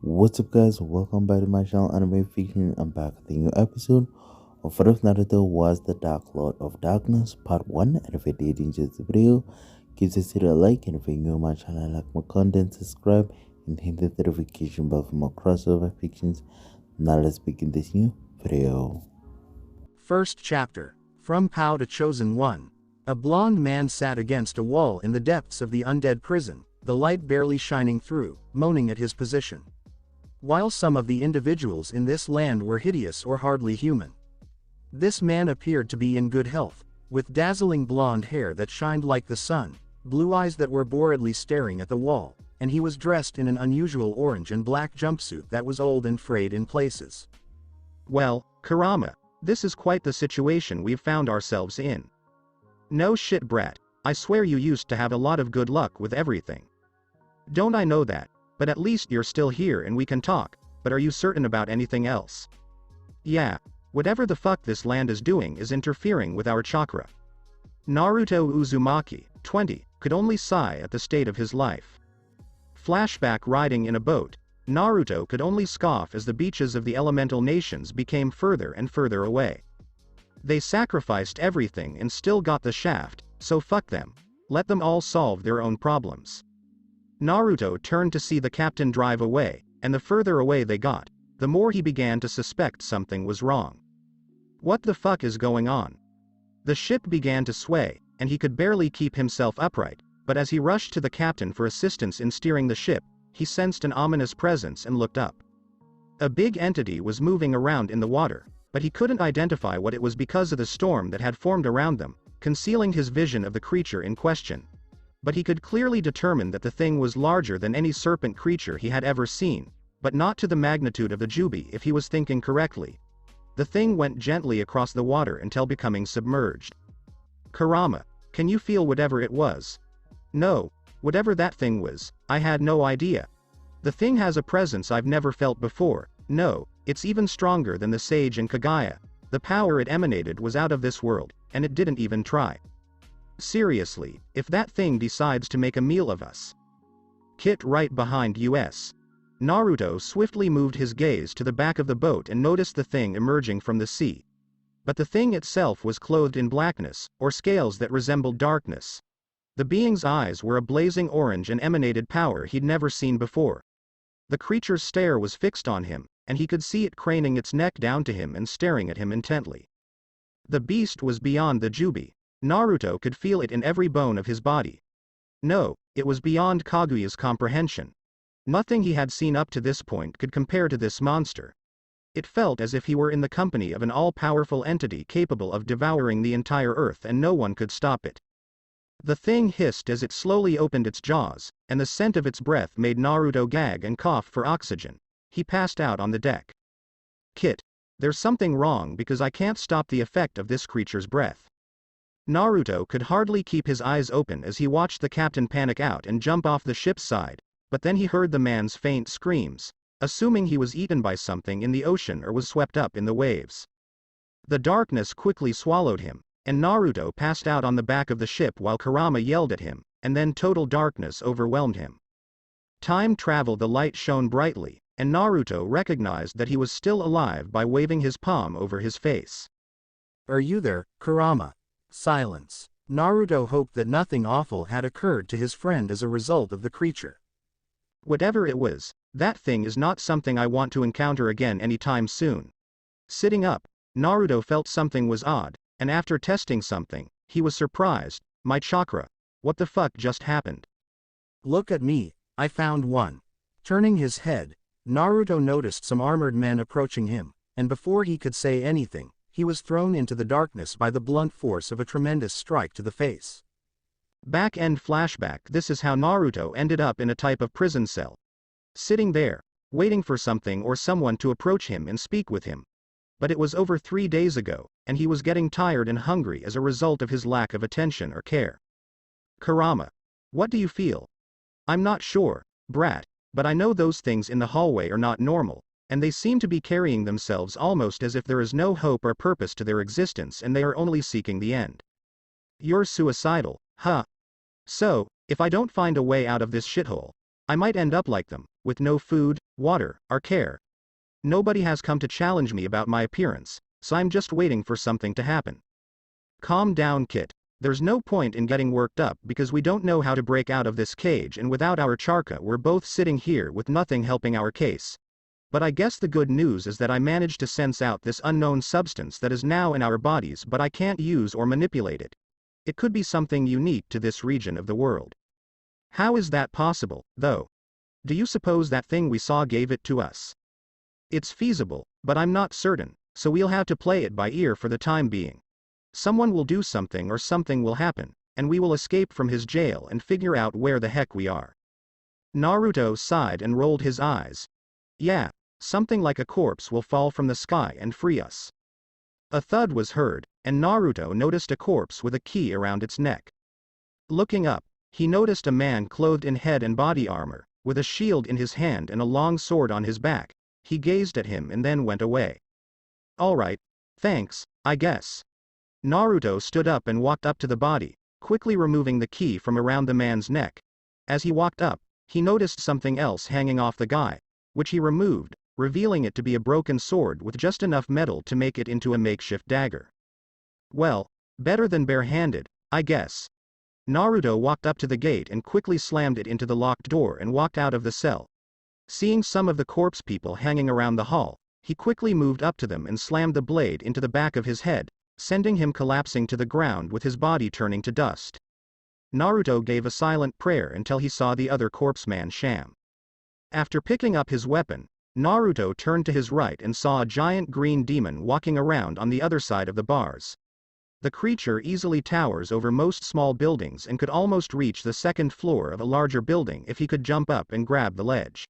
What's up guys, welcome back to my channel Anime Fiction. I'm back with a new episode of what if Naruto was the Dark Lord of Darkness part 1. And if you did enjoy the video, give this video a like, and if you're new to my channel and like my content, subscribe and hit the notification bell for more crossover fictions. Now let's begin this new video. First chapter. From Pao to Chosen One. A blond man sat against a wall in the depths of the Undead Prison, the light barely shining through, moaning at his position. While some of the individuals in this land were hideous or hardly human, this man appeared to be in good health, with dazzling blonde hair that shined like the sun, blue eyes that were boredly staring at the wall, and he was dressed in an unusual orange and black jumpsuit that was old and frayed in places. Well, Kurama, this is quite the situation we've found ourselves in. No shit, brat, I swear you used to have a lot of good luck with everything. Don't I know that? But at least you're still here and we can talk, but are you certain about anything else? Yeah, whatever the fuck this land is doing is interfering with our chakra. Naruto Uzumaki, 20, could only sigh at the state of his life. Flashback riding in a boat, Naruto could only scoff as the beaches of the elemental nations became further and further away. They sacrificed everything and still got the shaft, so fuck them. Let them all solve their own problems. Naruto turned to see the captain drive away, and the further away they got, the more he began to suspect something was wrong. What the fuck is going on? The ship began to sway, and he could barely keep himself upright, but as he rushed to the captain for assistance in steering the ship, he sensed an ominous presence and looked up. A big entity was moving around in the water, but he couldn't identify what it was because of the storm that had formed around them, concealing his vision of the creature in question. But he could clearly determine that the thing was larger than any serpent creature he had ever seen, but not to the magnitude of the Jubi if he was thinking correctly. The thing went gently across the water until becoming submerged. Kurama, can you feel whatever it was? No, whatever that thing was, I had no idea. The thing has a presence I've never felt before. No, it's even stronger than the Sage and Kaguya. The power it emanated was out of this world, and it didn't even try. Seriously, if that thing decides to make a meal of us. Kit right behind us. Naruto swiftly moved his gaze to the back of the boat and noticed the thing emerging from the sea. But the thing itself was clothed in blackness, or scales that resembled darkness. The being's eyes were a blazing orange and emanated power he'd never seen before. The creature's stare was fixed on him, and he could see it craning its neck down to him and staring at him intently. The beast was beyond the Jubi. Naruto could feel it in every bone of his body. No, it was beyond Kaguya's comprehension. Nothing he had seen up to this point could compare to this monster. It felt as if he were in the company of an all-powerful entity capable of devouring the entire earth and no one could stop it. The thing hissed as it slowly opened its jaws, and the scent of its breath made Naruto gag and cough for oxygen. He passed out on the deck. Kit, there's something wrong because I can't stop the effect of this creature's breath. Naruto could hardly keep his eyes open as he watched the captain panic out and jump off the ship's side, but then he heard the man's faint screams, assuming he was eaten by something in the ocean or was swept up in the waves. The darkness quickly swallowed him, and Naruto passed out on the back of the ship while Kurama yelled at him, and then total darkness overwhelmed him. Time travel. The light shone brightly, and Naruto recognized that he was still alive by waving his palm over his face. Are you there, Kurama? Silence. Naruto hoped that nothing awful had occurred to his friend as a result of the creature. Whatever it was, that thing is not something I want to encounter again anytime soon. Sitting up, Naruto felt something was odd, and after testing something, he was surprised. My chakra. What the fuck just happened? Look at me, I found one. Turning his head, Naruto noticed some armored men approaching him, and before he could say anything, he was thrown into the darkness by the blunt force of a tremendous strike to the face. Back-end flashback. This is how Naruto ended up in a type of prison cell. Sitting there, waiting for something or someone to approach him and speak with him. But it was over 3 days ago, and he was getting tired and hungry as a result of his lack of attention or care. Kurama, what do you feel? I'm not sure, brat, but I know those things in the hallway are not normal, and they seem to be carrying themselves almost as if there is no hope or purpose to their existence and they are only seeking the end. You're suicidal, huh? So, if I don't find a way out of this shithole, I might end up like them, with no food, water, our care. Nobody has come to challenge me about my appearance, so I'm just waiting for something to happen. Calm down, Kit. There's no point in getting worked up because we don't know how to break out of this cage, and without our chakra we're both sitting here with nothing helping our case. But I guess the good news is that I managed to sense out this unknown substance that is now in our bodies, but I can't use or manipulate it. It could be something unique to this region of the world. How is that possible, though? Do you suppose that thing we saw gave it to us? It's feasible, but I'm not certain, so we'll have to play it by ear for the time being. Someone will do something or something will happen, and we will escape from his jail and figure out where the heck we are. Naruto sighed and rolled his eyes. Yeah. Something like a corpse will fall from the sky and free us. A thud was heard, and Naruto noticed a corpse with a key around its neck. Looking up, he noticed a man clothed in head and body armor, with a shield in his hand and a long sword on his back. He gazed at him and then went away. Alright, thanks, I guess. Naruto stood up and walked up to the body, quickly removing the key from around the man's neck. As he walked up, he noticed something else hanging off the guy, which he removed, revealing it to be a broken sword with just enough metal to make it into a makeshift dagger. Well, better than bare-handed, I guess. Naruto walked up to the gate and quickly slammed it into the locked door and walked out of the cell. Seeing some of the corpse people hanging around the hall, he quickly moved up to them and slammed the blade into the back of his head, sending him collapsing to the ground with his body turning to dust. Naruto gave a silent prayer until he saw the other corpseman sham. After picking up his weapon, Naruto turned to his right and saw a giant green demon walking around on the other side of the bars. The creature easily towers over most small buildings and could almost reach the second floor of a larger building if he could jump up and grab the ledge.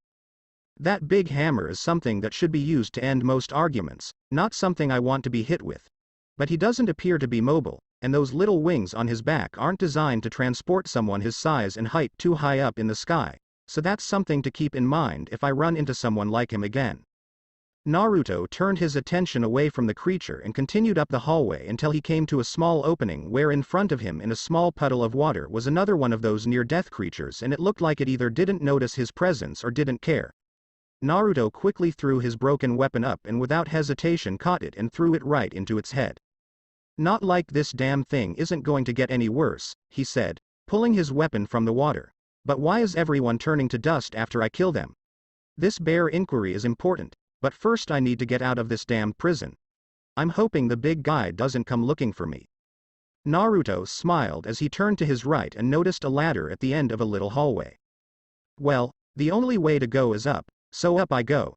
That big hammer is something that should be used to end most arguments, not something I want to be hit with. But he doesn't appear to be mobile, and those little wings on his back aren't designed to transport someone his size and height too high up in the sky. So that's something to keep in mind if I run into someone like him again. Naruto turned his attention away from the creature and continued up the hallway until he came to a small opening where in front of him in a small puddle of water was another one of those near-death creatures, and it looked like it either didn't notice his presence or didn't care. Naruto quickly threw his broken weapon up and without hesitation caught it and threw it right into its head. Not like this damn thing isn't going to get any worse, he said, pulling his weapon from the water. But why is everyone turning to dust after I kill them? This bear inquiry is important, but first I need to get out of this damned prison. I'm hoping the big guy doesn't come looking for me. Naruto smiled as he turned to his right and noticed a ladder at the end of a little hallway. Well, the only way to go is up, so up I go.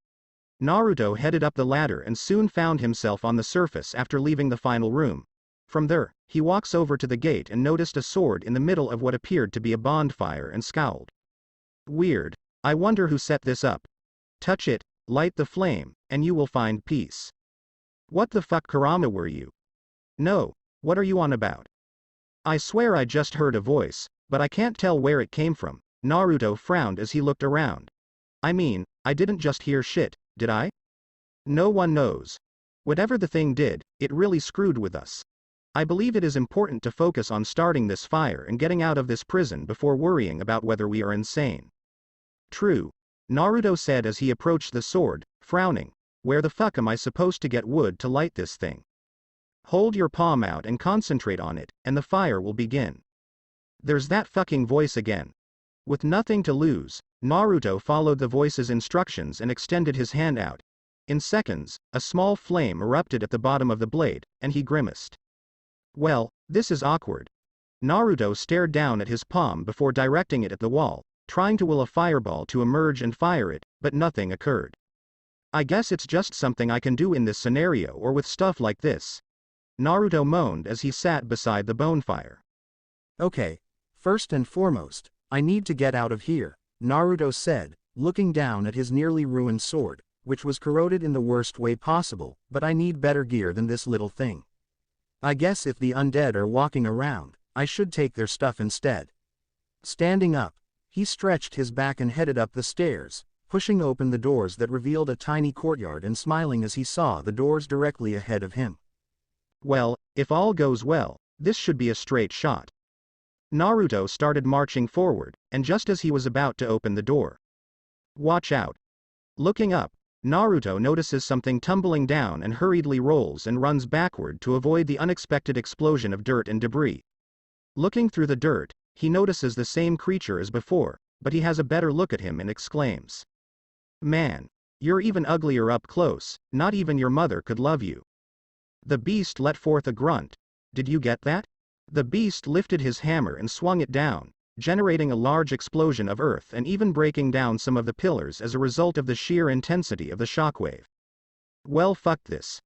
Naruto headed up the ladder and soon found himself on the surface after leaving the final room. From there, he walks over to the gate and noticed a sword in the middle of what appeared to be a bonfire and scowled. Weird. I wonder who set this up. Touch it, light the flame, and you will find peace. What the fuck, Kurama, were you? No, what are you on about? I swear I just heard a voice, but I can't tell where it came from. Naruto frowned as he looked around. I mean, I didn't just hear shit, did I? No one knows. Whatever the thing did, it really screwed with us. I believe it is important to focus on starting this fire and getting out of this prison before worrying about whether we are insane. True. Naruto said as he approached the sword, frowning. Where the fuck am I supposed to get wood to light this thing? Hold your palm out and concentrate on it, and the fire will begin. There's that fucking voice again. With nothing to lose, Naruto followed the voice's instructions and extended his hand out. In seconds, a small flame erupted at the bottom of the blade, and he grimaced. Well, this is awkward. Naruto stared down at his palm before directing it at the wall, trying to will a fireball to emerge and fire it, but nothing occurred. I guess it's just something I can do in this scenario or with stuff like this. Naruto moaned as he sat beside the bonfire. Okay, first and foremost, I need to get out of here, Naruto said, looking down at his nearly ruined sword, which was corroded in the worst way possible, but I need better gear than this little thing. I guess if the undead are walking around, I should take their stuff instead. Standing up, he stretched his back and headed up the stairs, pushing open the doors that revealed a tiny courtyard and smiling as he saw the doors directly ahead of him. Well, if all goes well, this should be a straight shot. Naruto started marching forward, and just as he was about to open the door. Watch out. Looking up, Naruto notices something tumbling down and hurriedly rolls and runs backward to avoid the unexpected explosion of dirt and debris. Looking through the dirt, he notices the same creature as before, but he has a better look at him and exclaims, "Man, you're even uglier up close, not even your mother could love you." The beast let forth a grunt. Did you get that? The beast lifted his hammer and swung it down, generating a large explosion of earth and even breaking down some of the pillars as a result of the sheer intensity of the shockwave. Well, fuck this.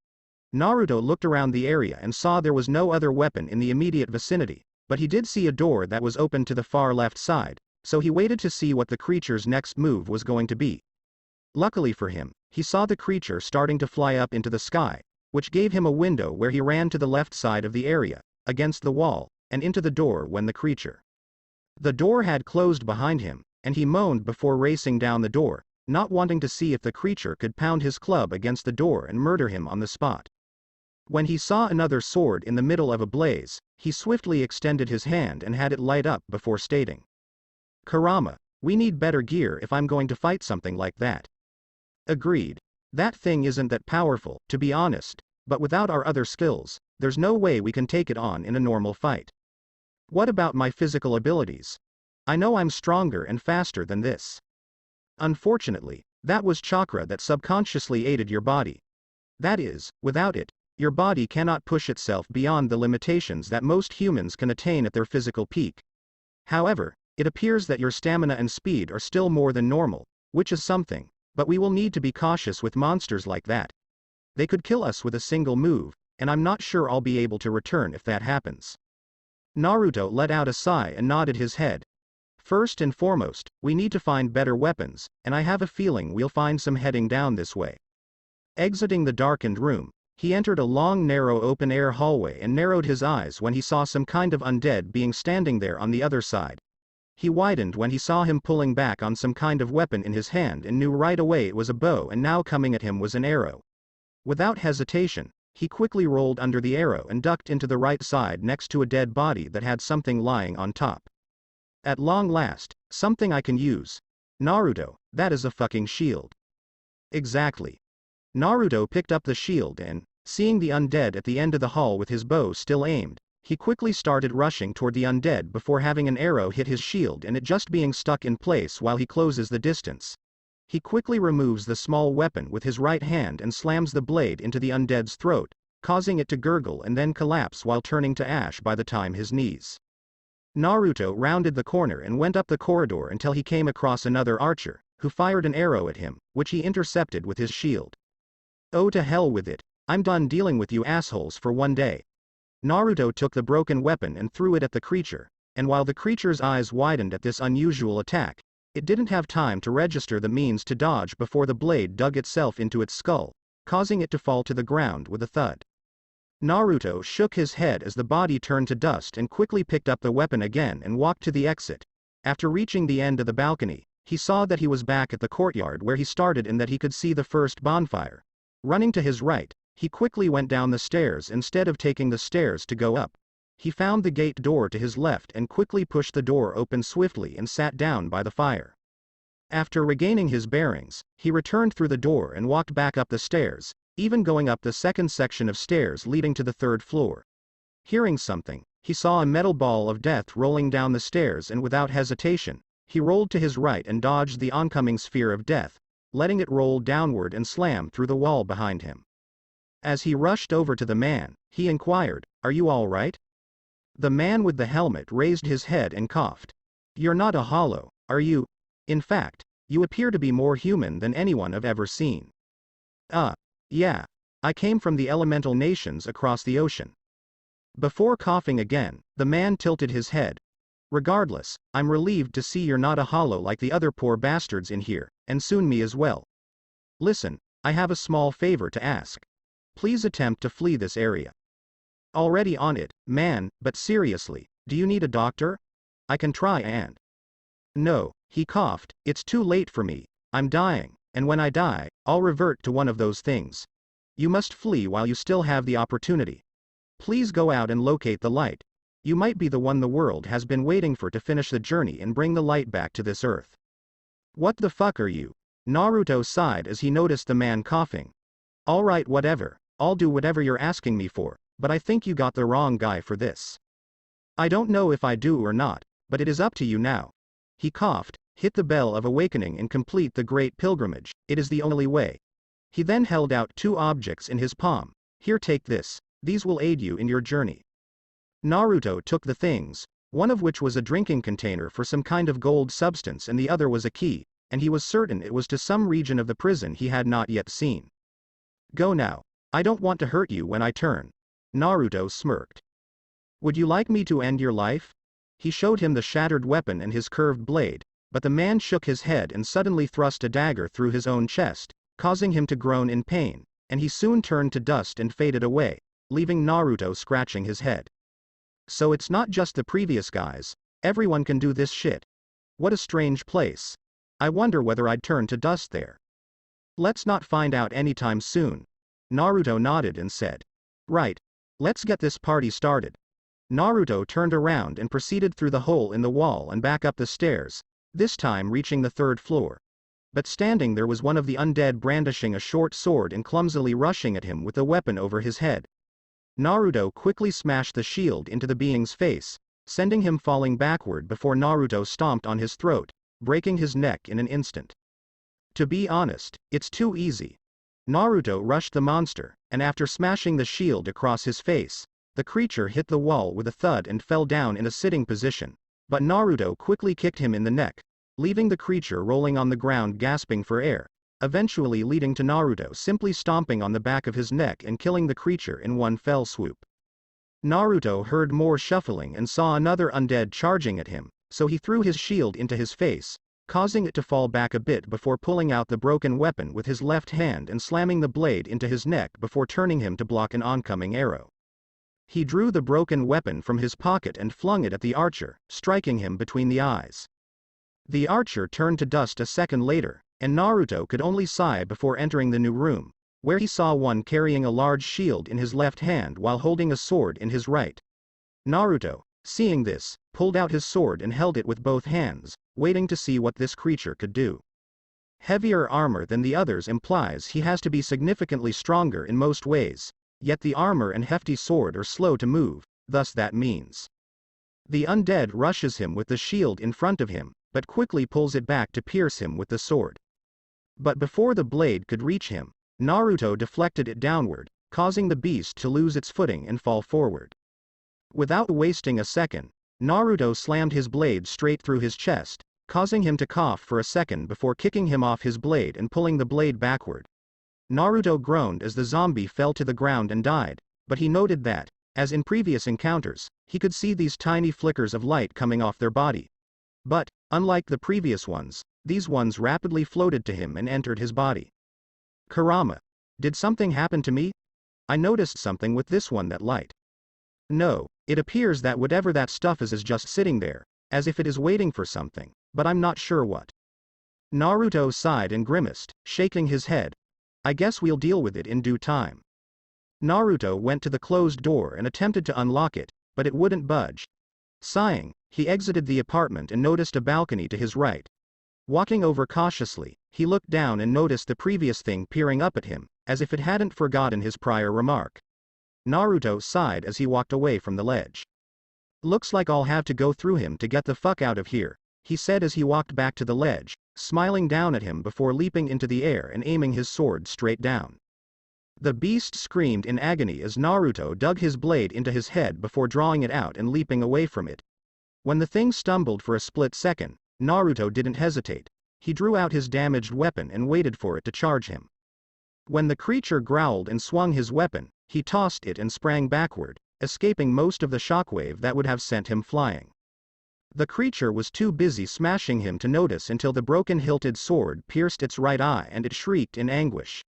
Naruto looked around the area and saw there was no other weapon in the immediate vicinity, but he did see a door that was open to the far left side, so he waited to see what the creature's next move was going to be. Luckily for him, he saw the creature starting to fly up into the sky, which gave him a window where he ran to the left side of the area, against the wall, and into the door when the creature. The door had closed behind him, and he moaned before racing down the door, not wanting to see if the creature could pound his club against the door and murder him on the spot. When he saw another sword in the middle of a blaze, he swiftly extended his hand and had it light up before stating, "Kurama, we need better gear if I'm going to fight something like that." Agreed. That thing isn't that powerful, to be honest, but without our other skills, there's no way we can take it on in a normal fight. What about my physical abilities? I know I'm stronger and faster than this. Unfortunately, that was chakra that subconsciously aided your body. That is, without it, your body cannot push itself beyond the limitations that most humans can attain at their physical peak. However, it appears that your stamina and speed are still more than normal, which is something, but we will need to be cautious with monsters like that. They could kill us with a single move, and I'm not sure I'll be able to return if that happens. Naruto let out a sigh and nodded his head. First and foremost, we need to find better weapons, and I have a feeling we'll find some heading down this way. Exiting the darkened room, he entered a long narrow open-air hallway and narrowed his eyes when he saw some kind of undead being standing there on the other side. He widened when he saw him pulling back on some kind of weapon in his hand and knew right away it was a bow, and now coming at him was an arrow. Without hesitation, he quickly rolled under the arrow and ducked into the right side next to a dead body that had something lying on top. At long last, something I can use. Naruto, that is a fucking shield. Exactly. Naruto picked up the shield and, seeing the undead at the end of the hall with his bow still aimed, he quickly started rushing toward the undead before having an arrow hit his shield and it just being stuck in place while he closes the distance. He quickly removes the small weapon with his right hand and slams the blade into the undead's throat, causing it to gurgle and then collapse while turning to ash by the time his knees. Naruto rounded the corner and went up the corridor until he came across another archer, who fired an arrow at him, which he intercepted with his shield. "Oh, to hell with it, I'm done dealing with you assholes for one day." Naruto took the broken weapon and threw it at the creature, and while the creature's eyes widened at this unusual attack, it didn't have time to register the means to dodge before the blade dug itself into its skull, causing it to fall to the ground with a thud. Naruto shook his head as the body turned to dust and quickly picked up the weapon again and walked to the exit. After reaching the end of the balcony, he saw that he was back at the courtyard where he started and that he could see the first bonfire. Running to his right, he quickly went down the stairs instead of taking the stairs to go up. He found the gate door to his left and quickly pushed the door open swiftly and sat down by the fire. After regaining his bearings, he returned through the door and walked back up the stairs, even going up the second section of stairs leading to the third floor. Hearing something, he saw a metal ball of death rolling down the stairs and without hesitation, he rolled to his right and dodged the oncoming sphere of death, letting it roll downward and slam through the wall behind him. As he rushed over to the man, he inquired, "Are you all right?" The man with the helmet raised his head and coughed. "You're not a hollow, are you? In fact, you appear to be more human than anyone I've ever seen." Yeah. I came from the elemental nations across the ocean." Before coughing again, the man tilted his head. "Regardless, I'm relieved to see you're not a hollow like the other poor bastards in here, and soon me as well. Listen, I have a small favor to ask. Please attempt to flee this area." "Already on it, man, but seriously, do you need a doctor? I can try and..." "No," he coughed, "it's too late for me, I'm dying, and when I die, I'll revert to one of those things. You must flee while you still have the opportunity. Please go out and locate the light. You might be the one the world has been waiting for to finish the journey and bring the light back to this earth." "What the fuck are you? Naruto sighed as he noticed the man coughing. Alright, whatever, I'll do whatever you're asking me for, but I think you got the wrong guy for this. I don't know if I do or not, but it is up to you now. He coughed, hit the bell of awakening and complete the great pilgrimage, it is the only way. He then held out 2 objects in his palm. Here, take this, these will aid you in your journey. Naruto took the things, one of which was a drinking container for some kind of gold substance and the other was a key, and he was certain it was to some region of the prison he had not yet seen. Go now. I don't want to hurt you when I turn. Naruto smirked. Would you like me to end your life? He showed him the shattered weapon and his curved blade, but the man shook his head and suddenly thrust a dagger through his own chest, causing him to groan in pain, and he soon turned to dust and faded away, leaving Naruto scratching his head. So it's not just the previous guys, everyone can do this shit. What a strange place. I wonder whether I'd turn to dust there. Let's not find out anytime soon. Naruto nodded and said. Right. Let's get this party started. Naruto turned around and proceeded through the hole in the wall and back up the stairs, this time reaching the 3rd floor. But standing there was one of the undead brandishing a short sword and clumsily rushing at him with the weapon over his head. Naruto quickly smashed the shield into the being's face, sending him falling backward before Naruto stomped on his throat, breaking his neck in an instant. To be honest, it's too easy. Naruto rushed the monster, and after smashing the shield across his face, the creature hit the wall with a thud and fell down in a sitting position, but Naruto quickly kicked him in the neck, leaving the creature rolling on the ground gasping for air, eventually leading to Naruto simply stomping on the back of his neck and killing the creature in one fell swoop. Naruto heard more shuffling and saw another undead charging at him, so he threw his shield into his face, causing it to fall back a bit before pulling out the broken weapon with his left hand and slamming the blade into his neck before turning him to block an oncoming arrow. He drew the broken weapon from his pocket and flung it at the archer, striking him between the eyes. The archer turned to dust a second later, and Naruto could only sigh before entering the new room, where he saw one carrying a large shield in his left hand while holding a sword in his right. Naruto, seeing this, pulled out his sword and held it with both hands, waiting to see what this creature could do. Heavier armor than the others implies he has to be significantly stronger in most ways, yet the armor and hefty sword are slow to move, thus that means. The undead rushes him with the shield in front of him, but quickly pulls it back to pierce him with the sword. But before the blade could reach him, Naruto deflected it downward, causing the beast to lose its footing and fall forward. Without wasting a second, Naruto slammed his blade straight through his chest, causing him to cough for a second before kicking him off his blade and pulling the blade backward. Naruto groaned as the zombie fell to the ground and died, but he noted that, as in previous encounters, he could see these tiny flickers of light coming off their body. But, unlike the previous ones, these ones rapidly floated to him and entered his body. Kurama. Did something happen to me? I noticed something with this one, that light. No, it appears that whatever that stuff is just sitting there, as if it is waiting for something, but I'm not sure what. Naruto sighed and grimaced, shaking his head. I guess we'll deal with it in due time. Naruto went to the closed door and attempted to unlock it, but it wouldn't budge. Sighing, he exited the apartment and noticed a balcony to his right. Walking over cautiously, he looked down and noticed the previous thing peering up at him, as if it hadn't forgotten his prior remark. Naruto sighed as he walked away from the ledge. Looks like I'll have to go through him to get the fuck out of here, he said as he walked back to the ledge, smiling down at him before leaping into the air and aiming his sword straight down. The beast screamed in agony as Naruto dug his blade into his head before drawing it out and leaping away from it. When the thing stumbled for a split second, Naruto didn't hesitate. He drew out his damaged weapon and waited for it to charge him. When the creature growled and swung his weapon, he tossed it and sprang backward, escaping most of the shockwave that would have sent him flying. The creature was too busy smashing him to notice until the broken hilted sword pierced its right eye and it shrieked in anguish.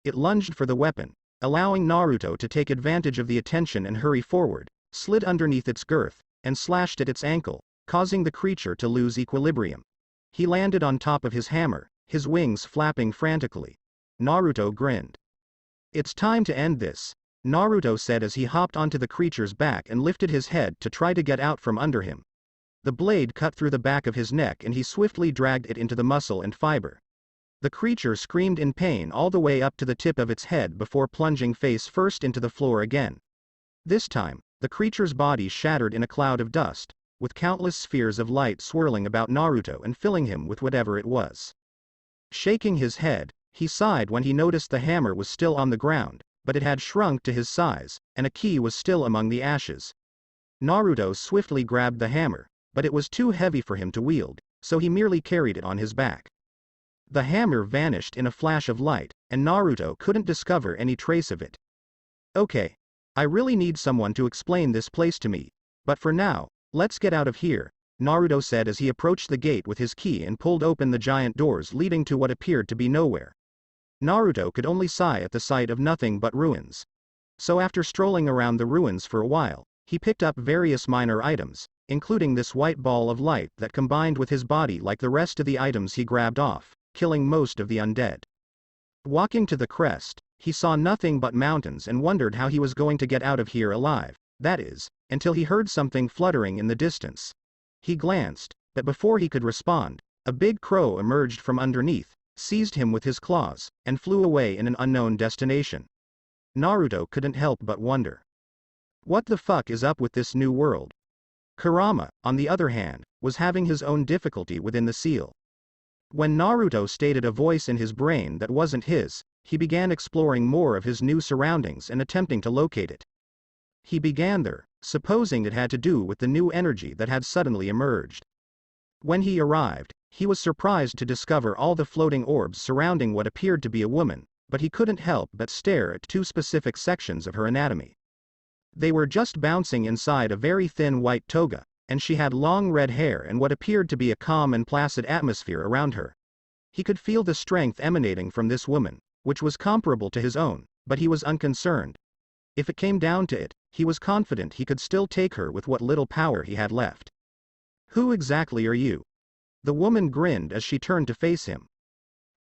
It lunged for the weapon, allowing Naruto to take advantage of the attention and hurry forward, slid underneath its girth, and slashed at its ankle, causing the creature to lose equilibrium. He landed on top of his hammer, his wings flapping frantically. Naruto grinned. It's time to end this, Naruto said as he hopped onto the creature's back and lifted his head to try to get out from under him. The blade cut through the back of his neck and he swiftly dragged it into the muscle and fiber. The creature screamed in pain all the way up to the tip of its head before plunging face first into the floor again. This time, the creature's body shattered in a cloud of dust, with countless spheres of light swirling about Naruto and filling him with whatever it was. Shaking his head, he sighed when he noticed the hammer was still on the ground, but it had shrunk to his size, and a key was still among the ashes. Naruto swiftly grabbed the hammer, but it was too heavy for him to wield, so he merely carried it on his back. The hammer vanished in a flash of light, and Naruto couldn't discover any trace of it. Okay. I really need someone to explain this place to me, but for now, let's get out of here, Naruto said as he approached the gate with his key and pulled open the giant doors leading to what appeared to be nowhere. Naruto could only sigh at the sight of nothing but ruins. So after strolling around the ruins for a while, he picked up various minor items, including this white ball of light that combined with his body like the rest of the items he grabbed off, killing most of the undead. Walking to the crest, he saw nothing but mountains and wondered how he was going to get out of here alive, that is, until he heard something fluttering in the distance. He glanced, but before he could respond, a big crow emerged from underneath, seized him with his claws, and flew away in an unknown destination. Naruto couldn't help but wonder. What the fuck is up with this new world? Kurama, on the other hand, was having his own difficulty within the seal. When Naruto stated a voice in his brain that wasn't his, he began exploring more of his new surroundings and attempting to locate it. He began there, supposing it had to do with the new energy that had suddenly emerged. When he arrived, he was surprised to discover all the floating orbs surrounding what appeared to be a woman, but he couldn't help but stare at two specific sections of her anatomy. They were just bouncing inside a very thin white toga, and she had long red hair and what appeared to be a calm and placid atmosphere around her. He could feel the strength emanating from this woman, which was comparable to his own, but he was unconcerned. If it came down to it, he was confident he could still take her with what little power he had left. Who exactly are you? The woman grinned as she turned to face him.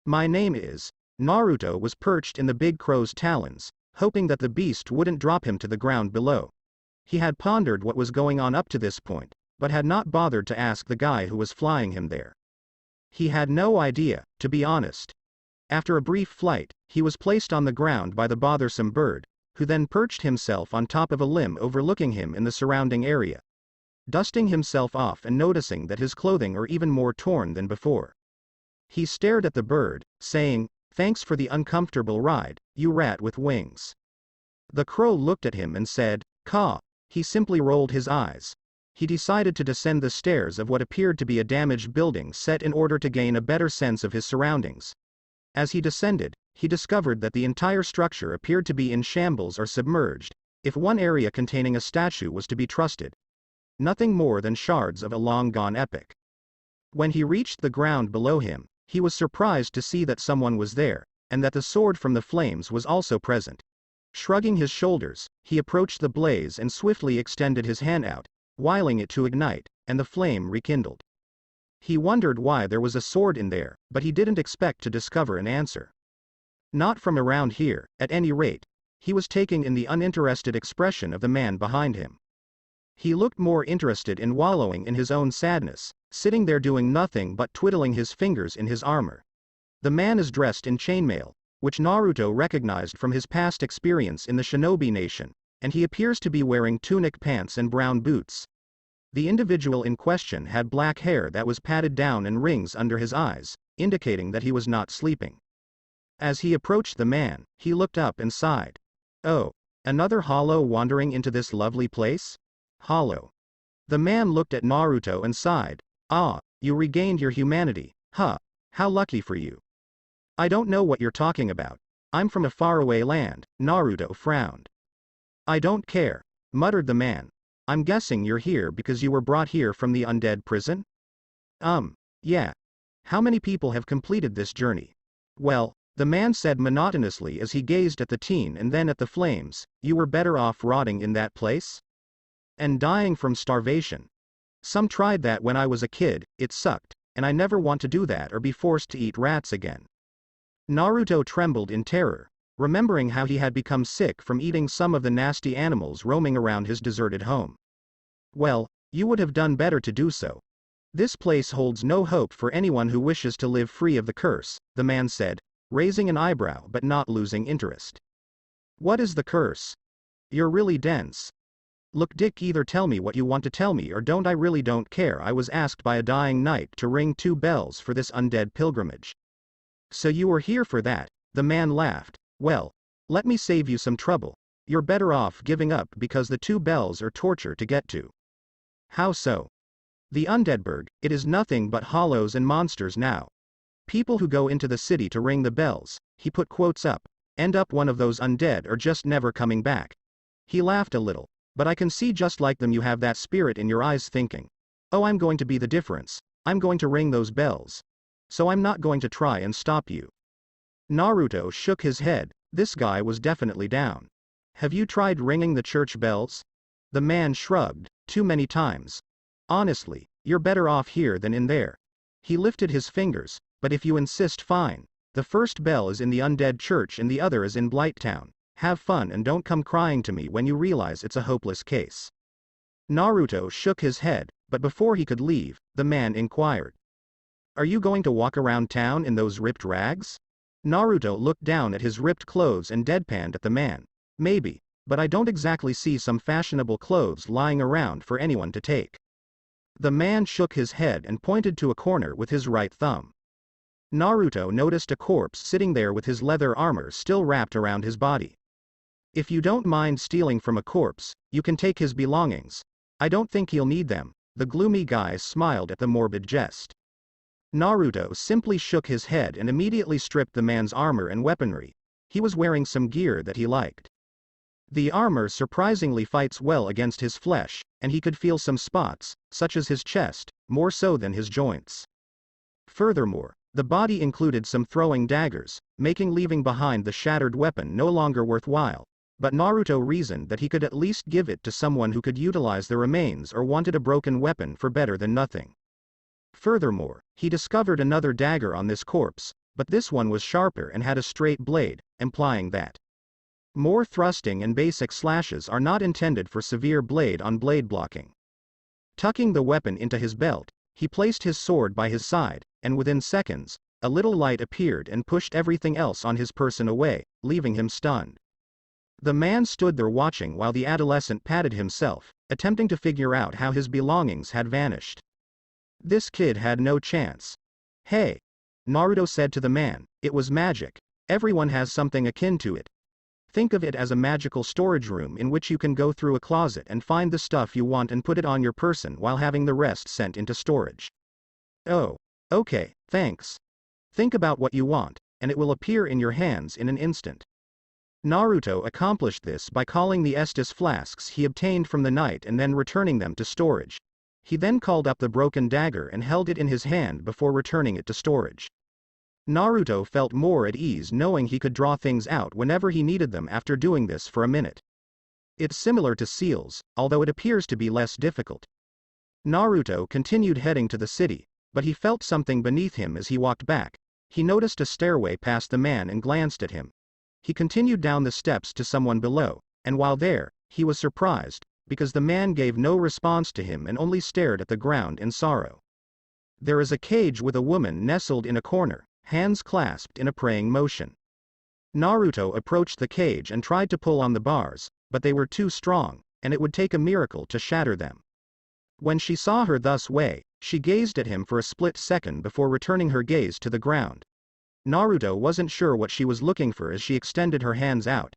My name is. Naruto was perched in the big crow's talons, hoping that the beast wouldn't drop him to the ground below. He had pondered what was going on up to this point, but had not bothered to ask the guy who was flying him there. He had no idea, to be honest. After a brief flight, he was placed on the ground by the bothersome bird, who then perched himself on top of a limb overlooking him in the surrounding area. Dusting himself off and noticing that his clothing are even more torn than before. He stared at the bird, saying, "Thanks for the uncomfortable ride, you rat with wings." The crow looked at him and said, "Caw." He simply rolled his eyes. He decided to descend the stairs of what appeared to be a damaged building set in order to gain a better sense of his surroundings. As he descended, he discovered that the entire structure appeared to be in shambles or submerged, if one area containing a statue was to be trusted. Nothing more than shards of a long-gone epic. When he reached the ground below him, he was surprised to see that someone was there, and that the sword from the flames was also present. Shrugging his shoulders, he approached the blaze and swiftly extended his hand out, wiling it to ignite, and the flame rekindled. He wondered why there was a sword in there, but he didn't expect to discover an answer. Not from around here, at any rate. He was taking in the uninterested expression of the man behind him. He looked more interested in wallowing in his own sadness, sitting there doing nothing but twiddling his fingers in his armor. The man is dressed in chainmail, which Naruto recognized from his past experience in the Shinobi Nation, and he appears to be wearing tunic pants and brown boots. The individual in question had black hair that was patted down and rings under his eyes, indicating that he was not sleeping. As he approached the man, he looked up and sighed. Oh, another hollow wandering into this lovely place? Hollow. The man looked at Naruto and sighed. Ah, you regained your humanity, huh? How lucky for you. I don't know what you're talking about. I'm from a faraway land, Naruto frowned. I don't care, muttered the man. I'm guessing you're here because you were brought here from the Undead Prison? Yeah. How many people have completed this journey? Well, the man said monotonously as he gazed at the teen and then at the flames, you were better off rotting in that place? And dying from starvation. Some tried that when I was a kid, it sucked, and I never want to do that or be forced to eat rats again. Naruto trembled in terror, remembering how he had become sick from eating some of the nasty animals roaming around his deserted home. Well, you would have done better to do so. This place holds no hope for anyone who wishes to live free of the curse, the man said, raising an eyebrow but not losing interest. What is the curse? You're really dense. Look, Dick, either tell me what you want to tell me or don't. I really don't care. I was asked by a dying knight to ring 2 bells for this undead pilgrimage. So you were here for that, the man laughed. Well, let me save you some trouble. You're better off giving up because the 2 bells are torture to get to. How so? The Undeadburg, it is nothing but hollows and monsters now. People who go into the city to ring the bells, he put quotes up, end up one of those undead or just never coming back. He laughed a little. But I can see just like them you have that spirit in your eyes thinking, oh, I'm going to be the difference, I'm going to ring those bells. So I'm not going to try and stop you. Naruto shook his head, this guy was definitely down. Have you tried ringing the church bells? The man shrugged, too many times. Honestly, you're better off here than in there. He lifted his fingers, but if you insist, fine. The first bell is in the undead church and the other is in Blight Town. Have fun and don't come crying to me when you realize it's a hopeless case. Naruto shook his head, but before he could leave, the man inquired. Are you going to walk around town in those ripped rags? Naruto looked down at his ripped clothes and deadpanned at the man. Maybe, but I don't exactly see some fashionable clothes lying around for anyone to take. The man shook his head and pointed to a corner with his right thumb. Naruto noticed a corpse sitting there with his leather armor still wrapped around his body. If you don't mind stealing from a corpse, you can take his belongings. I don't think he'll need them. The gloomy guy smiled at the morbid jest. Naruto simply shook his head and immediately stripped the man's armor and weaponry. He was wearing some gear that he liked. The armor surprisingly fights well against his flesh, and he could feel some spots, such as his chest, more so than his joints. Furthermore, the body included some throwing daggers, making leaving behind the shattered weapon no longer worthwhile. But Naruto reasoned that he could at least give it to someone who could utilize the remains or wanted a broken weapon for better than nothing. Furthermore, he discovered another dagger on this corpse, but this one was sharper and had a straight blade, implying that more thrusting and basic slashes are not intended for severe blade-on-blade blocking. Tucking the weapon into his belt, he placed his sword by his side, and within seconds, a little light appeared and pushed everything else on his person away, leaving him stunned. The man stood there watching while the adolescent patted himself, attempting to figure out how his belongings had vanished. This kid had no chance. Hey! Naruto said to the man, it was magic. Everyone has something akin to it. Think of it as a magical storage room in which you can go through a closet and find the stuff you want and put it on your person while having the rest sent into storage. Oh, okay, thanks. Think about what you want, and it will appear in your hands in an instant. Naruto accomplished this by calling the Estus flasks he obtained from the knight and then returning them to storage. He then called up the broken dagger and held it in his hand before returning it to storage. Naruto felt more at ease knowing he could draw things out whenever he needed them after doing this for a minute. It's similar to seals, although it appears to be less difficult. Naruto continued heading to the city, but he felt something beneath him as he walked back. He noticed a stairway past the man and glanced at him. He continued down the steps to someone below, and while there, he was surprised, because the man gave no response to him and only stared at the ground in sorrow. There is a cage with a woman nestled in a corner, hands clasped in a praying motion. Naruto approached the cage and tried to pull on the bars, but they were too strong, and it would take a miracle to shatter them. When she saw her thus way, she gazed at him for a split second before returning her gaze to the ground. Naruto wasn't sure what she was looking for as she extended her hands out.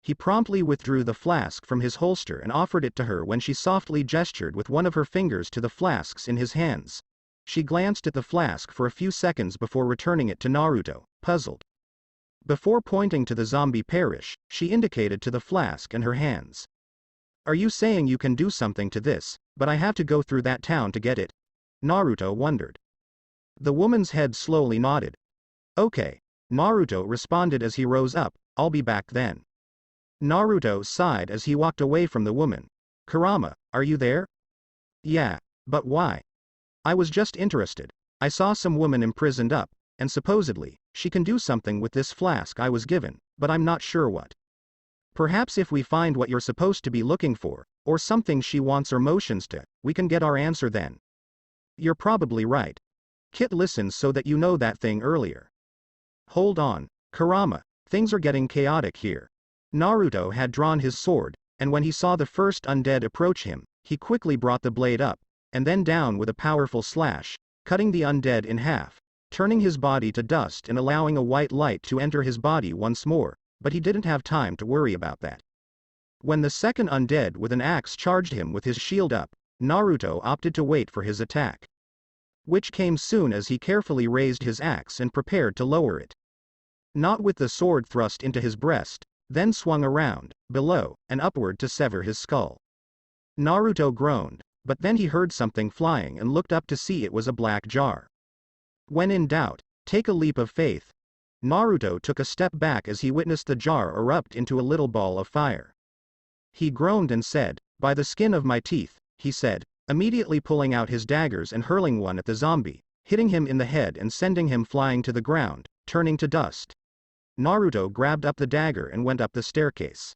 He promptly withdrew the flask from his holster and offered it to her when she softly gestured with one of her fingers to the flasks in his hands. She glanced at the flask for a few seconds before returning it to Naruto, puzzled. Before pointing to the zombie parish, she indicated to the flask and her hands. Are you saying you can do something to this, but I have to go through that town to get it? Naruto wondered. The woman's head slowly nodded. Okay, Naruto responded as he rose up, I'll be back then. Naruto sighed as he walked away from the woman. Kurama, are you there? Yeah, but why? I was just interested. I saw some woman imprisoned up, and supposedly, she can do something with this flask I was given, but I'm not sure what. Perhaps if we find what you're supposed to be looking for, or something she wants or motions to, we can get our answer then. You're probably right. Kit listens so that you know that thing earlier. Hold on, Kurama, things are getting chaotic here. Naruto had drawn his sword, and when he saw the first undead approach him, he quickly brought the blade up, and then down with a powerful slash, cutting the undead in half, turning his body to dust and allowing a white light to enter his body once more, but he didn't have time to worry about that. When the second undead with an axe charged him with his shield up, Naruto opted to wait for his attack, which came soon as he carefully raised his axe and prepared to lower it. Not with the sword thrust into his breast, then swung around, below, and upward to sever his skull. Naruto groaned, but then he heard something flying and looked up to see it was a black jar. When in doubt, take a leap of faith. Naruto took a step back as he witnessed the jar erupt into a little ball of fire. He groaned and said, "By the skin of my teeth," he said, immediately pulling out his daggers and hurling one at the zombie, hitting him in the head and sending him flying to the ground, turning to dust. Naruto grabbed up the dagger and went up the staircase.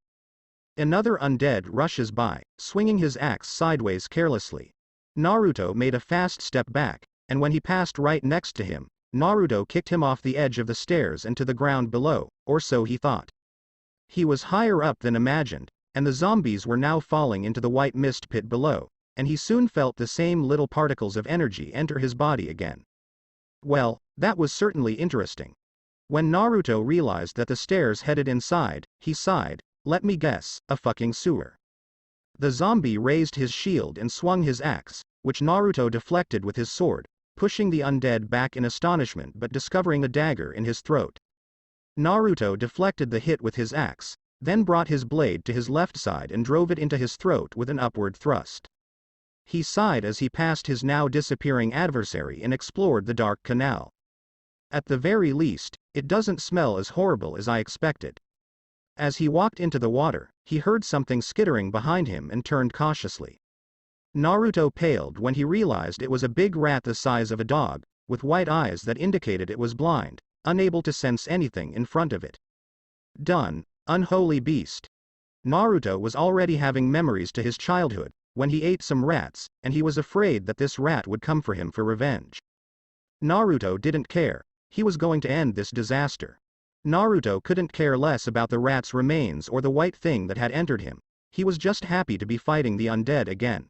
Another undead rushes by, swinging his axe sideways carelessly. Naruto made a fast step back, and when he passed right next to him, Naruto kicked him off the edge of the stairs and to the ground below, or so he thought. He was higher up than imagined, and the zombies were now falling into the white mist pit below, and he soon felt the same little particles of energy enter his body again. Well, that was certainly interesting. When Naruto realized that the stairs headed inside, he sighed, "Let me guess, a fucking sewer." The zombie raised his shield and swung his axe, which Naruto deflected with his sword, pushing the undead back in astonishment but discovering a dagger in his throat. Naruto deflected the hit with his axe, then brought his blade to his left side and drove it into his throat with an upward thrust. He sighed as he passed his now disappearing adversary and explored the dark canal. At the very least, it doesn't smell as horrible as I expected. As he walked into the water, he heard something skittering behind him and turned cautiously. Naruto paled when he realized it was a big rat the size of a dog, with white eyes that indicated it was blind, unable to sense anything in front of it. Done, unholy beast. Naruto was already having memories to his childhood, when he ate some rats, and he was afraid that this rat would come for him for revenge. Naruto didn't care. He was going to end this disaster. Naruto couldn't care less about the rat's remains or the white thing that had entered him. He was just happy to be fighting the undead again.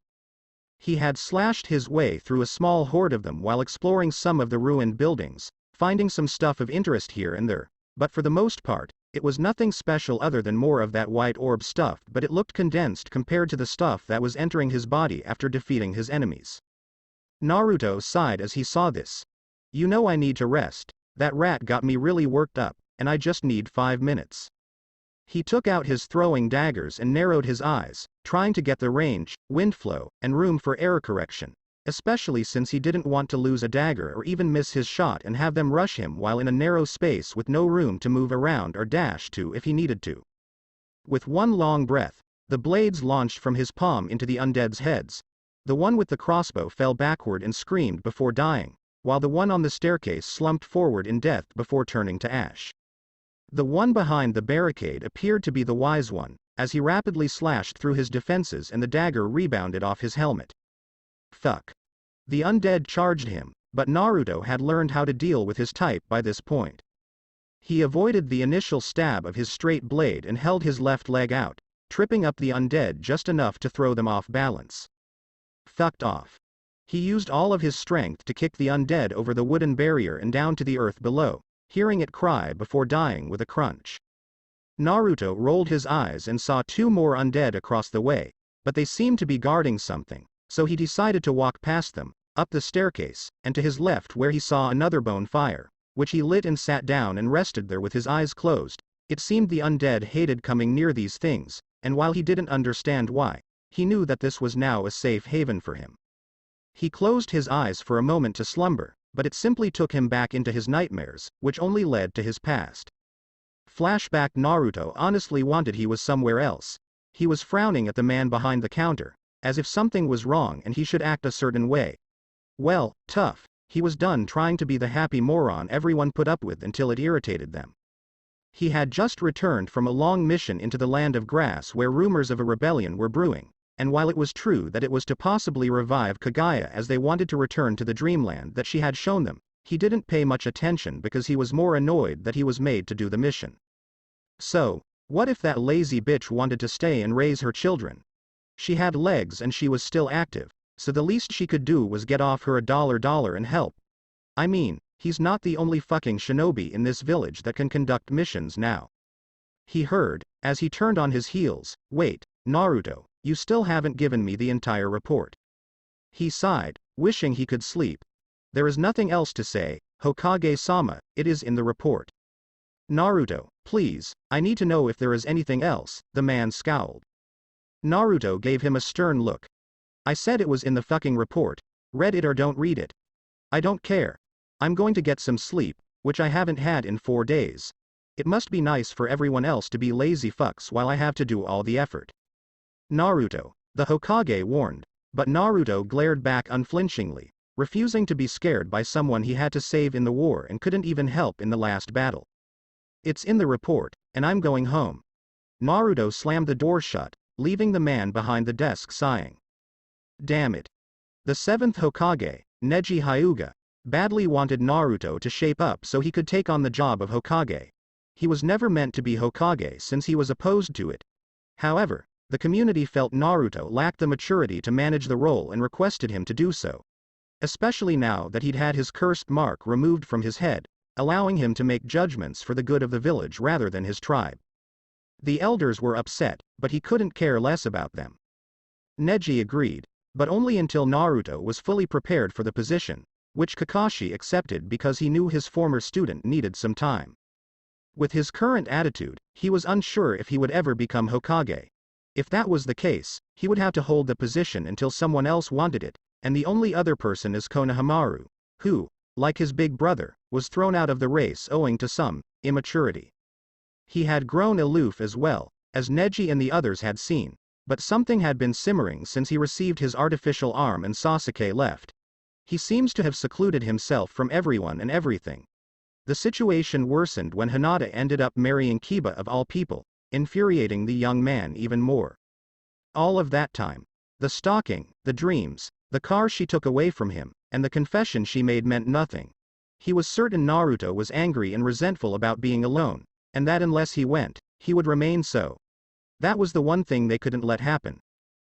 He had slashed his way through a small horde of them while exploring some of the ruined buildings, finding some stuff of interest here and there, but for the most part, it was nothing special other than more of that white orb stuff, but it looked condensed compared to the stuff that was entering his body after defeating his enemies. Naruto sighed as he saw this. "You know I need to rest. That rat got me really worked up, and I just need 5 minutes." He took out his throwing daggers and narrowed his eyes, trying to get the range, wind flow, and room for error correction, especially since he didn't want to lose a dagger or even miss his shot and have them rush him while in a narrow space with no room to move around or dash to if he needed to. With one long breath, the blades launched from his palm into the undead's heads. The one with the crossbow fell backward and screamed before dying, while the one on the staircase slumped forward in death before turning to ash. The one behind the barricade appeared to be the wise one, as he rapidly slashed through his defenses and the dagger rebounded off his helmet. Fuck. The undead charged him, but Naruto had learned how to deal with his type by this point. He avoided the initial stab of his straight blade and held his left leg out, tripping up the undead just enough to throw them off balance. Fucked off. He used all of his strength to kick the undead over the wooden barrier and down to the earth below, hearing it cry before dying with a crunch. Naruto rolled his eyes and saw 2 more undead across the way, but they seemed to be guarding something, so he decided to walk past them, up the staircase, and to his left where he saw another bonfire, which he lit and sat down and rested there with his eyes closed. It seemed the undead hated coming near these things, and while he didn't understand why, he knew that this was now a safe haven for him. He closed his eyes for a moment to slumber, but it simply took him back into his nightmares, which only led to his past. Flashback. Naruto honestly wanted he was somewhere else. He was frowning at the man behind the counter, as if something was wrong and he should act a certain way. Well, tough. He was done trying to be the happy moron everyone put up with until it irritated them. He had just returned from a long mission into the land of grass where rumors of a rebellion were brewing, and while it was true that it was to possibly revive Kaguya as they wanted to return to the dreamland that she had shown them, he didn't pay much attention because he was more annoyed that he was made to do the mission. So, what if that lazy bitch wanted to stay and raise her children? She had legs and she was still active, so the least she could do was get off her $1 and help. I mean, he's not the only fucking shinobi in this village that can conduct missions now. He heard, as he turned on his heels, "Wait, Naruto, you still haven't given me the entire report." He sighed, wishing he could sleep. "There is nothing else to say, Hokage-sama, it is in the report." "Naruto, please, I need to know if there is anything else," the man scowled. Naruto gave him a stern look. "I said it was in the fucking report. Read it or don't read it. I don't care. I'm going to get some sleep, which I haven't had in 4 days. It must be nice for everyone else to be lazy fucks while I have to do all the effort." "Naruto," the Hokage warned, but Naruto glared back unflinchingly, refusing to be scared by someone he had to save in the war and couldn't even help in the last battle. "It's in the report, and I'm going home." Naruto slammed the door shut, leaving the man behind the desk sighing. Damn it. The 7th Hokage, Neji Hyuga, badly wanted Naruto to shape up so he could take on the job of Hokage. He was never meant to be Hokage since he was opposed to it. However, the community felt Naruto lacked the maturity to manage the role and requested him to do so. Especially now that he'd had his cursed mark removed from his head, allowing him to make judgments for the good of the village rather than his tribe. The elders were upset, but he couldn't care less about them. Neji agreed, but only until Naruto was fully prepared for the position, which Kakashi accepted because he knew his former student needed some time. With his current attitude, he was unsure if he would ever become Hokage. If that was the case, he would have to hold the position until someone else wanted it, and the only other person is Konohamaru, who, like his big brother, was thrown out of the race owing to some immaturity. He had grown aloof as well, as Neji and the others had seen, but something had been simmering since he received his artificial arm and Sasuke left. He seems to have secluded himself from everyone and everything. The situation worsened when Hinata ended up marrying Kiba of all people, infuriating the young man even more. All of that time, the stalking, the dreams, the car she took away from him, and the confession she made meant nothing. He was certain Naruto was angry and resentful about being alone, and that unless he went, he would remain so. That was the one thing they couldn't let happen.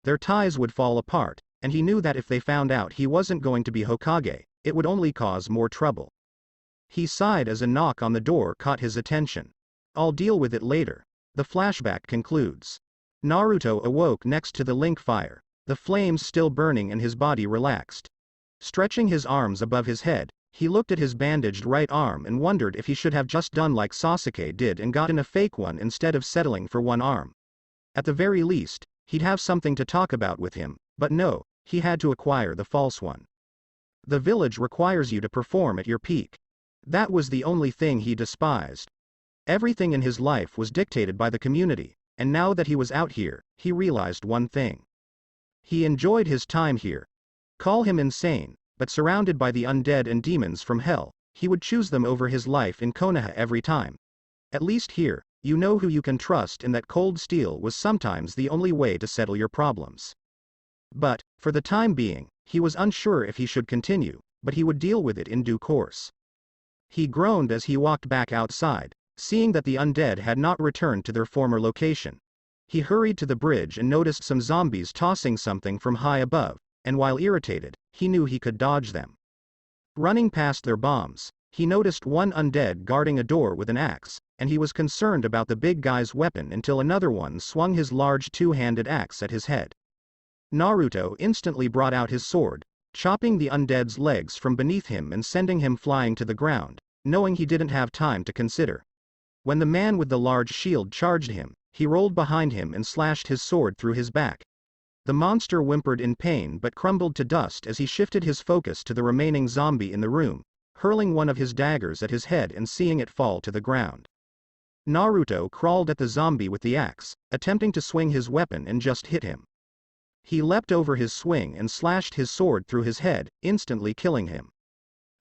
Their ties would fall apart, and he knew that if they found out he wasn't going to be Hokage, it would only cause more trouble. He sighed as a knock on the door caught his attention. "I'll deal with it later." The flashback concludes. Naruto awoke next to the link fire, the flames still burning and his body relaxed. Stretching his arms above his head, he looked at his bandaged right arm and wondered if he should have just done like Sasuke did and gotten a fake one instead of settling for one arm. At the very least, he'd have something to talk about with him, but no, he had to acquire the false one. The village requires you to perform at your peak. That was the only thing he despised. Everything in his life was dictated by the community, and now that he was out here, he realized one thing. He enjoyed his time here. Call him insane, but surrounded by the undead and demons from hell, he would choose them over his life in Konoha every time. At least here, you know who you can trust and that cold steel was sometimes the only way to settle your problems. But, for the time being, he was unsure if he should continue, but he would deal with it in due course. He groaned as he walked back outside, seeing that the undead had not returned to their former location. He hurried to the bridge and noticed some zombies tossing something from high above, and while irritated, he knew he could dodge them. Running past their bombs, he noticed one undead guarding a door with an axe, and he was concerned about the big guy's weapon until another one swung his large two-handed axe at his head. Naruto instantly brought out his sword, chopping the undead's legs from beneath him and sending him flying to the ground, knowing he didn't have time to consider. When the man with the large shield charged him, he rolled behind him and slashed his sword through his back. The monster whimpered in pain but crumbled to dust as he shifted his focus to the remaining zombie in the room, hurling one of his daggers at his head and seeing it fall to the ground. Naruto crawled at the zombie with the axe, attempting to swing his weapon and just hit him. He leapt over his swing and slashed his sword through his head, instantly killing him.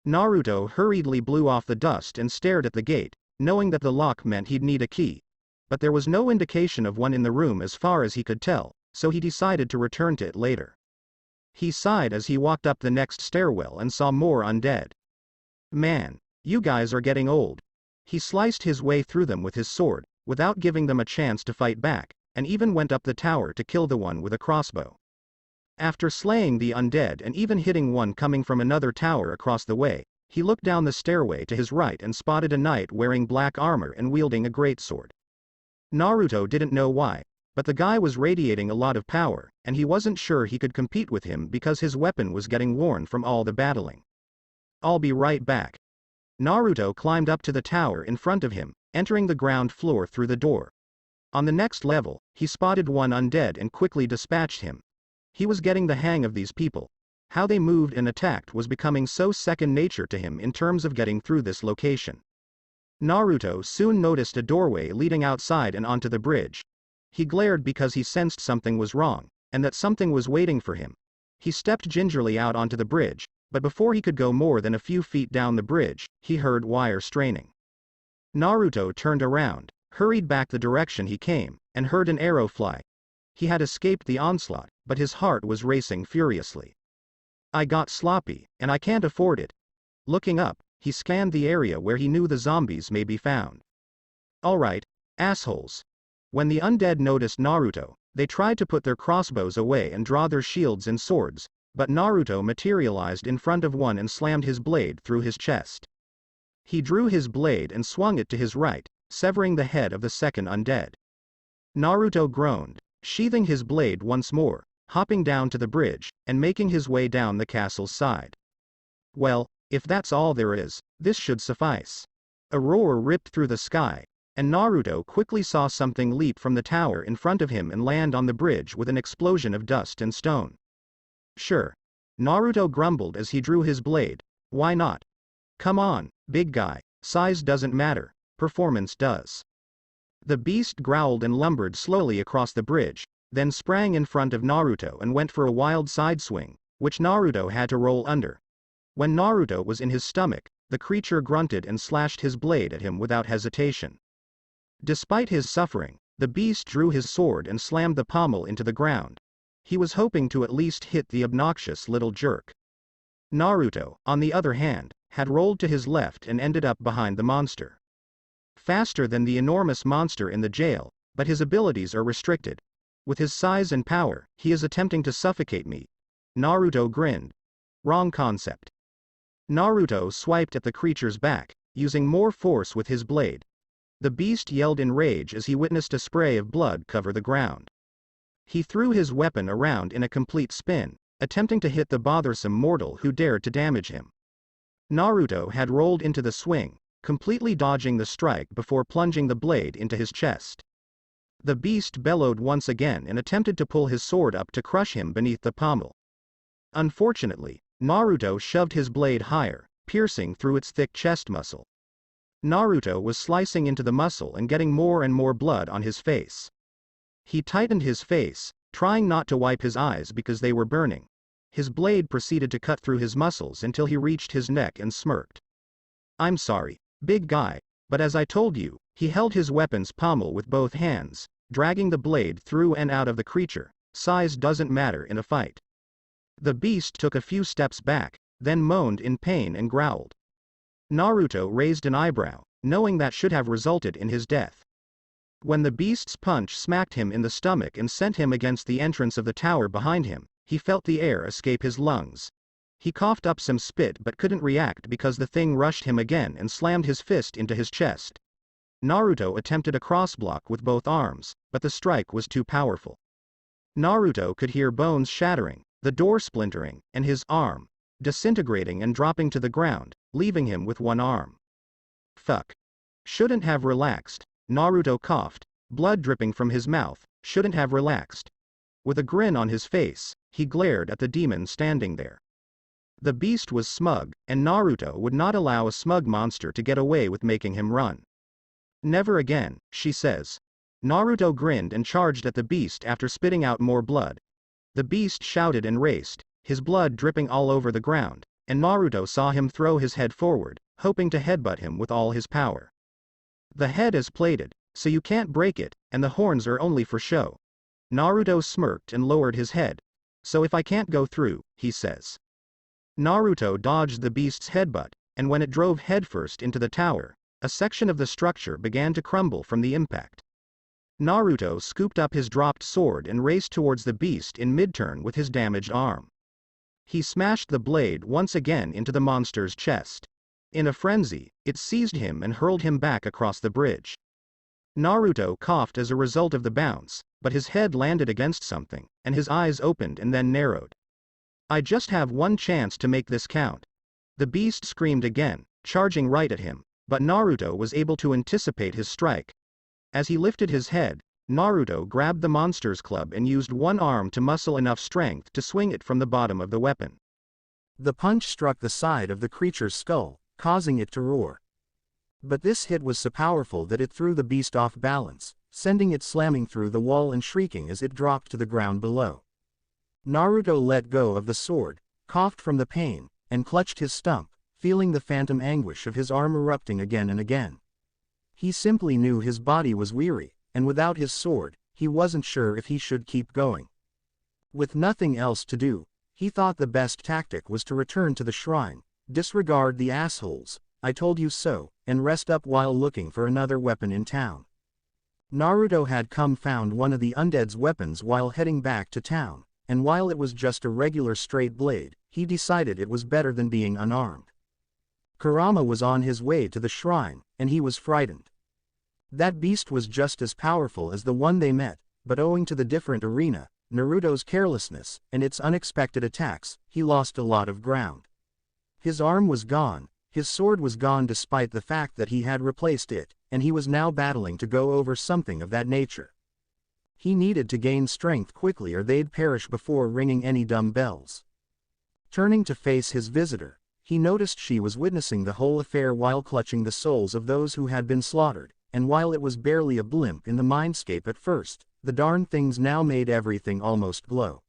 Naruto hurriedly blew off the dust and stared at the gate, knowing that the lock meant he'd need a key. But there was no indication of one in the room as far as he could tell, so he decided to return to it later. He sighed as he walked up the next stairwell and saw more undead. Man, you guys are getting old. He sliced his way through them with his sword, without giving them a chance to fight back, and even went up the tower to kill the one with a crossbow. After slaying the undead and even hitting one coming from another tower across the way, he looked down the stairway to his right and spotted a knight wearing black armor and wielding a greatsword. Naruto didn't know why, but the guy was radiating a lot of power, and he wasn't sure he could compete with him because his weapon was getting worn from all the battling. I'll be right back. Naruto climbed up to the tower in front of him, entering the ground floor through the door. On the next level, he spotted one undead and quickly dispatched him. He was getting the hang of these people. How they moved and attacked was becoming so second nature to him in terms of getting through this location. Naruto soon noticed a doorway leading outside and onto the bridge. He glared because he sensed something was wrong, and that something was waiting for him. He stepped gingerly out onto the bridge, but before he could go more than a few feet down the bridge, he heard wire straining. Naruto turned around, hurried back the direction he came, and heard an arrow fly. He had escaped the onslaught, but his heart was racing furiously. I got sloppy, and I can't afford it. Looking up, he scanned the area where he knew the zombies may be found. Alright, assholes. When the undead noticed Naruto, they tried to put their crossbows away and draw their shields and swords, but Naruto materialized in front of one and slammed his blade through his chest. He drew his blade and swung it to his right, severing the head of the second undead. Naruto groaned, sheathing his blade once more, hopping down to the bridge, and making his way down the castle's side. Well, if that's all there is, this should suffice. A roar ripped through the sky, and Naruto quickly saw something leap from the tower in front of him and land on the bridge with an explosion of dust and stone. Sure. Naruto grumbled as he drew his blade. Why not? Come on, big guy, size doesn't matter, performance does. The beast growled and lumbered slowly across the bridge, then sprang in front of Naruto and went for a wild side swing, which Naruto had to roll under. When Naruto was in his stomach, the creature grunted and slashed his blade at him without hesitation. Despite his suffering, the beast drew his sword and slammed the pommel into the ground. He was hoping to at least hit the obnoxious little jerk. Naruto, on the other hand, had rolled to his left and ended up behind the monster. Faster than the enormous monster in the jail, but his abilities are restricted. With his size and power, he is attempting to suffocate me. Naruto grinned. Wrong concept. Naruto swiped at the creature's back, using more force with his blade. The beast yelled in rage as he witnessed a spray of blood cover the ground. He threw his weapon around in a complete spin, attempting to hit the bothersome mortal who dared to damage him. Naruto had rolled into the swing, completely dodging the strike before plunging the blade into his chest. The beast bellowed once again and attempted to pull his sword up to crush him beneath the pommel. Unfortunately, Naruto shoved his blade higher, piercing through its thick chest muscle. Naruto was slicing into the muscle and getting more and more blood on his face. He tightened his face, trying not to wipe his eyes because they were burning. His blade proceeded to cut through his muscles until he reached his neck and smirked. I'm sorry, big guy, but as I told you, he held his weapon's pommel with both hands, dragging the blade through and out of the creature. Size doesn't matter in a fight. The beast took a few steps back, then moaned in pain and growled. Naruto raised an eyebrow, knowing that should have resulted in his death. When the beast's punch smacked him in the stomach and sent him against the entrance of the tower behind him, he felt the air escape his lungs. He coughed up some spit but couldn't react because the thing rushed him again and slammed his fist into his chest. Naruto attempted a crossblock with both arms, but the strike was too powerful. Naruto could hear bones shattering, the door splintering, and his arm disintegrating and dropping to the ground, leaving him with one arm. Fuck. Shouldn't have relaxed. Naruto coughed, blood dripping from his mouth. Shouldn't have relaxed. With a grin on his face, he glared at the demon standing there. The beast was smug, and Naruto would not allow a smug monster to get away with making him run. Never again, she says. Naruto grinned and charged at the beast after spitting out more blood. The beast shouted and raced, his blood dripping all over the ground, and Naruto saw him throw his head forward, hoping to headbutt him with all his power. The head is plated, so you can't break it, and the horns are only for show. Naruto smirked and lowered his head. So if I can't go through, he says. Naruto dodged the beast's headbutt, and when it drove headfirst into the tower, a section of the structure began to crumble from the impact. Naruto scooped up his dropped sword and raced towards the beast in mid-turn with his damaged arm. He smashed the blade once again into the monster's chest. In a frenzy, it seized him and hurled him back across the bridge. Naruto coughed as a result of the bounce, but his head landed against something, and his eyes opened and then narrowed. I just have one chance to make this count. The beast screamed again, charging right at him, but Naruto was able to anticipate his strike. As he lifted his head, Naruto grabbed the monster's club and used one arm to muscle enough strength to swing it from the bottom of the weapon. The punch struck the side of the creature's skull, causing it to roar. But this hit was so powerful that it threw the beast off balance, sending it slamming through the wall and shrieking as it dropped to the ground below. Naruto let go of the sword, coughed from the pain, and clutched his stump, feeling the phantom anguish of his arm erupting again and again. He simply knew his body was weary, and without his sword, he wasn't sure if he should keep going. With nothing else to do, he thought the best tactic was to return to the shrine, disregard the assholes, I told you so, and rest up while looking for another weapon in town. Naruto had found one of the undead's weapons while heading back to town, and while it was just a regular straight blade, he decided it was better than being unarmed. Kurama was on his way to the shrine, and he was frightened. That beast was just as powerful as the one they met, but owing to the different arena, Naruto's carelessness, and its unexpected attacks, he lost a lot of ground. His arm was gone, his sword was gone despite the fact that he had replaced it, and he was now battling to go over something of that nature. He needed to gain strength quickly or they'd perish before ringing any dumb bells. Turning to face his visitor, he noticed she was witnessing the whole affair while clutching the souls of those who had been slaughtered, and while it was barely a blimp in the mindscape at first, the darn things now made everything almost glow.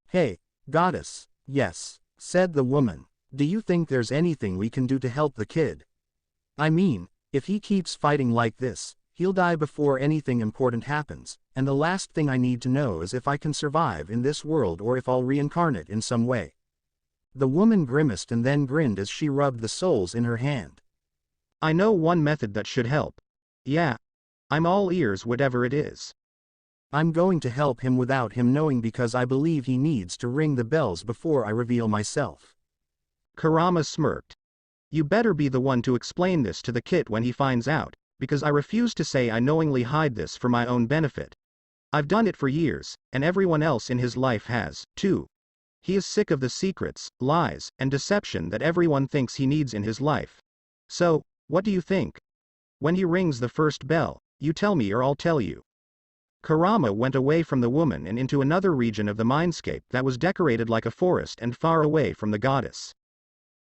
"Hey, goddess, yes," said the woman, "do you think there's anything we can do to help the kid? I mean, if he keeps fighting like this, he'll die before anything important happens, and the last thing I need to know is if I can survive in this world or if I'll reincarnate in some way." The woman grimaced and then grinned as she rubbed the souls in her hand. I know one method that should help. Yeah. I'm all ears whatever it is. I'm going to help him without him knowing because I believe he needs to ring the bells before I reveal myself. Kurama smirked. You better be the one to explain this to the kid when he finds out, because I refuse to say I knowingly hide this for my own benefit. I've done it for years, and everyone else in his life has, too. He is sick of the secrets, lies, and deception that everyone thinks he needs in his life. So, what do you think? When he rings the first bell, you tell me or I'll tell you. Kurama went away from the woman and into another region of the mindscape that was decorated like a forest and far away from the goddess.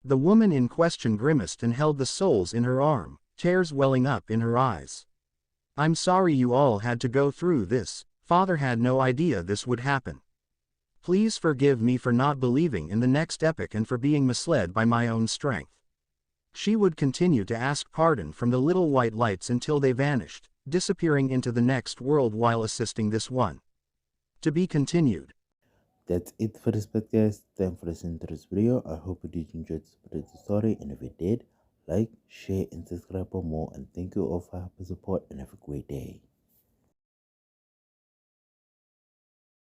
The woman in question grimaced and held the souls in her arm, tears welling up in her eyes. I'm sorry you all had to go through this, Father had no idea this would happen. Please forgive me for not believing in the next epic and for being misled by my own strength. She would continue to ask pardon from the little white lights until they vanished, disappearing into the next world while assisting this one. To be continued. That's it for this podcast. Thanks for listening to this video. I hope you did enjoy this story, and if you did, like, share, and subscribe for more. And thank you all for your support, and have a great day.